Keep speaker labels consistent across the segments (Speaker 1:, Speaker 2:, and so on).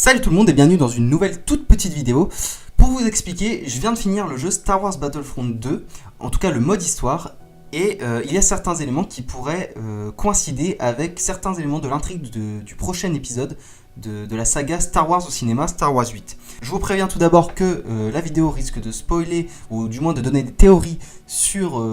Speaker 1: Salut tout le monde et bienvenue dans une nouvelle toute petite vidéo. Pour vous expliquer, je viens de finir le jeu Star Wars Battlefront 2, en tout cas le mode histoire, et il y a certains éléments qui pourraient coïncider avec certains éléments de l'intrigue du prochain épisode de la saga Star Wars au cinéma, Star Wars 8. Je vous préviens tout d'abord que la vidéo risque de spoiler, ou du moins de donner des théories sur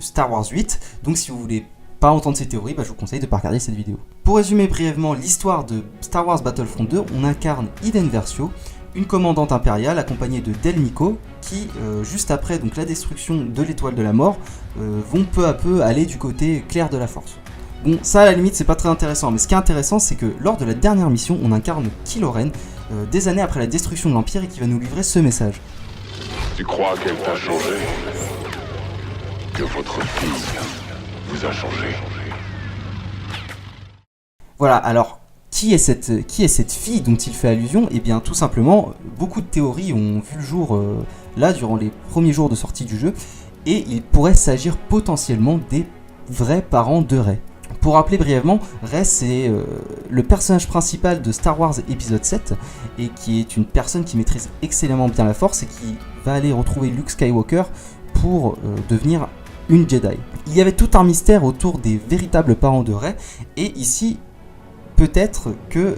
Speaker 1: Star Wars 8, donc si vous voulez pas entendre ces théories, je vous conseille de ne pas regarder cette vidéo. Pour résumer brièvement l'histoire de Star Wars Battlefront 2, on incarne Iden Versio, une commandante impériale accompagnée de Del Meeko, qui, juste après donc, la destruction de l'étoile de la mort, vont peu à peu aller du côté clair de la force. Bon, ça à la limite c'est pas très intéressant, mais ce qui est intéressant c'est que lors de la dernière mission, on incarne Kylo Ren, des années après la destruction de l'Empire, et qui va nous livrer ce message.
Speaker 2: Tu crois qu'elle t'a changé? Que votre fille vous a changé?
Speaker 1: Voilà, alors, qui est cette fille dont il fait allusion? Eh bien, tout simplement, beaucoup de théories ont vu le jour là, durant les premiers jours de sortie du jeu, et il pourrait s'agir potentiellement des vrais parents de Rey. Pour rappeler brièvement, Rey c'est le personnage principal de Star Wars épisode 7, et qui est une personne qui maîtrise excellemment bien la force, et qui va aller retrouver Luke Skywalker pour devenir une Jedi. Il y avait tout un mystère autour des véritables parents de Rey, et ici, peut-être que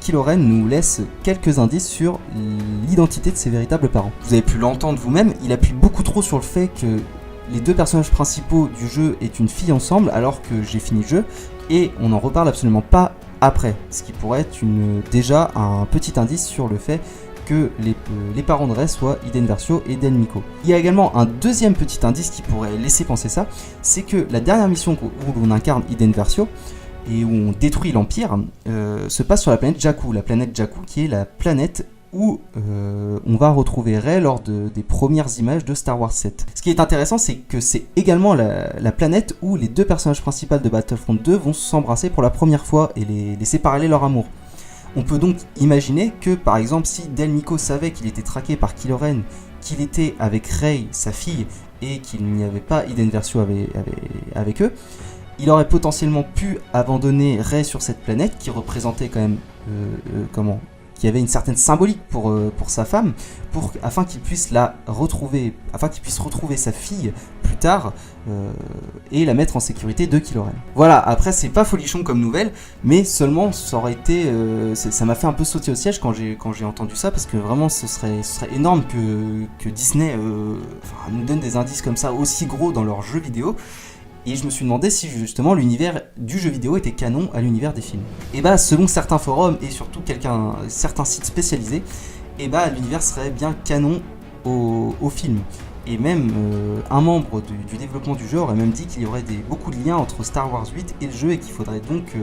Speaker 1: Kylo Ren nous laisse quelques indices sur l'identité de ses véritables parents. Vous avez pu l'entendre vous-même, il appuie beaucoup trop sur le fait que les deux personnages principaux du jeu est une fille ensemble, alors que j'ai fini le jeu, et on n'en reparle absolument pas après, ce qui pourrait être déjà un petit indice sur le fait que les parents de Rey soient Iden Versio et Del Meeko. Il y a également un deuxième petit indice qui pourrait laisser penser ça, c'est que la dernière mission où on incarne Iden Versio, et où on détruit l'Empire, se passe sur la planète Jakku. La planète Jakku qui est la planète où on va retrouver Rey lors des premières images de Star Wars 7. Ce qui est intéressant, c'est que c'est également la planète où les deux personnages principaux de Battlefront 2 vont s'embrasser pour la première fois et laisser parler leur amour. On peut donc imaginer que, par exemple, si Del Meeko savait qu'il était traqué par Kylo Ren, qu'il était avec Rey, sa fille, et qu'il n'y avait pas Iden Versio avec eux, il aurait potentiellement pu abandonner Rey sur cette planète qui représentait quand même qui avait une certaine symbolique pour sa femme, afin qu'il puisse retrouver sa fille plus tard et la mettre en sécurité de Kylo Ren. Voilà, après c'est pas folichon comme nouvelle, mais seulement ça aurait été, ça m'a fait un peu sauter au siège quand j'ai entendu ça, parce que vraiment ce serait énorme que Disney nous donne des indices comme ça aussi gros dans leurs jeux vidéo. Et je me suis demandé si justement l'univers du jeu vidéo était canon à l'univers des films. Et selon certains forums et surtout certains sites spécialisés, l'univers serait bien canon au film. Et même un membre du développement du jeu aurait même dit qu'il y aurait beaucoup de liens entre Star Wars 8 et le jeu, et qu'il faudrait donc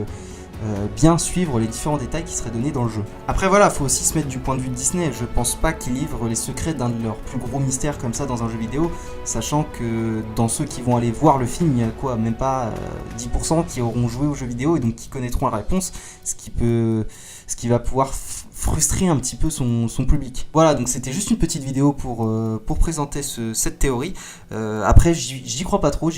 Speaker 1: bien suivre les différents détails qui seraient donnés dans le jeu. Après voilà, faut aussi se mettre du point de vue de Disney. Je pense pas qu'ils livrent les secrets d'un de leurs plus gros mystères comme ça dans un jeu vidéo, sachant que dans ceux qui vont aller voir le film, il y a même pas 10% qui auront joué au jeu vidéo et donc qui connaîtront la réponse, ce qui va pouvoir frustrer un petit peu son public. Voilà, donc c'était juste une petite vidéo pour présenter cette théorie. Après, j'y crois pas trop,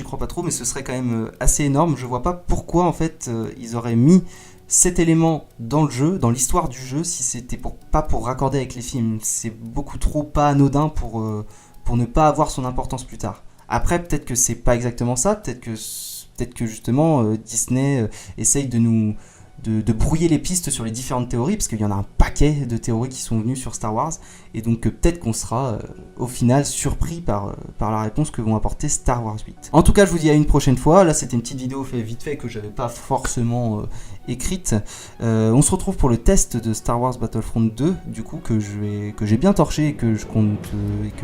Speaker 1: mais ce serait quand même assez énorme. Je vois pas pourquoi en fait ils auraient mis cet élément dans le jeu, dans l'histoire du jeu, si c'était pas pour raccorder avec les films. C'est beaucoup trop pas anodin pour ne pas avoir son importance plus tard. Après, peut-être que c'est pas exactement ça, peut-être que justement Disney essaye de brouiller les pistes sur les différentes théories, parce qu'il y en a un paquet de théories qui sont venues sur Star Wars, et donc peut-être qu'on sera au final surpris par la réponse que vont apporter Star Wars 8. En tout cas, je vous dis à une prochaine fois. Là, c'était une petite vidéo vite fait que j'avais pas forcément écrite. On se retrouve pour le test de Star Wars Battlefront 2, du coup, que j'ai bien torché et que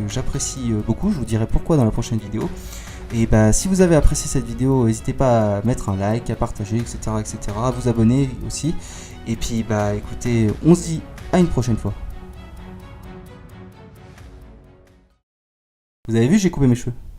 Speaker 1: j'apprécie beaucoup. Je vous dirai pourquoi dans la prochaine vidéo. Et si vous avez apprécié cette vidéo, n'hésitez pas à mettre un like, à partager, etc., à vous abonner aussi. Et puis écoutez, on se dit à une prochaine fois. Vous avez vu, j'ai coupé mes cheveux.